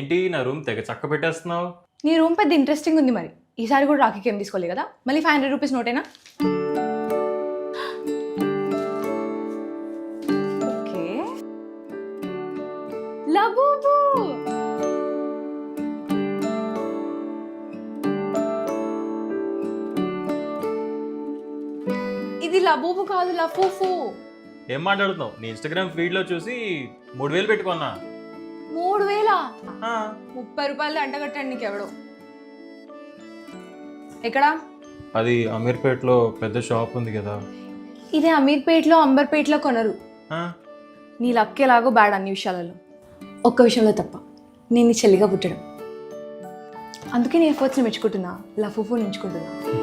ఏంటి నా రూమ్ తెగ చక్క పెట్టేస్తున్నావు? నీ రూమ్ పెద్ద ఇంట్రెస్టింగ్ ఉంది మరి. ఈసారి కూడా రాఖీకి ఏం తీసుకోలేదు కదా, మళ్ళీ 500 రూపీస్ నోటేనా? ఓకే లబూబు, ఇది లబూబు కాదు లఫూఫు. ఏం మాట్లాడుతున్నావు? నీ ఇన్స్టాగ్రామ్ ఫీడ్ లో చూసి 3000 పెట్టుకున్నా. 3000? ఆ, 30 రూపాయలు అంటగట్టండి నీకెవడో. ఎక్కడా? అది అమీర్పేట్లో పెద్ద షాప్ ఉంది కదా. ఇదే అమీర్పేట్లో అంబర్పేట్లో కొనరు. ఆ, నీ లక్ ఎలాగో బ్యాడ్ అన్ని విషయాలలో, ఒక్క విషయంలో తప్ప, నేను నీ చెల్లిగా పుట్టడం. అందుకే నీ ఎఫర్ట్స్ని మెచ్చుకుంటున్నా, లఫూఫుని ఎంచుకుంటున్నా.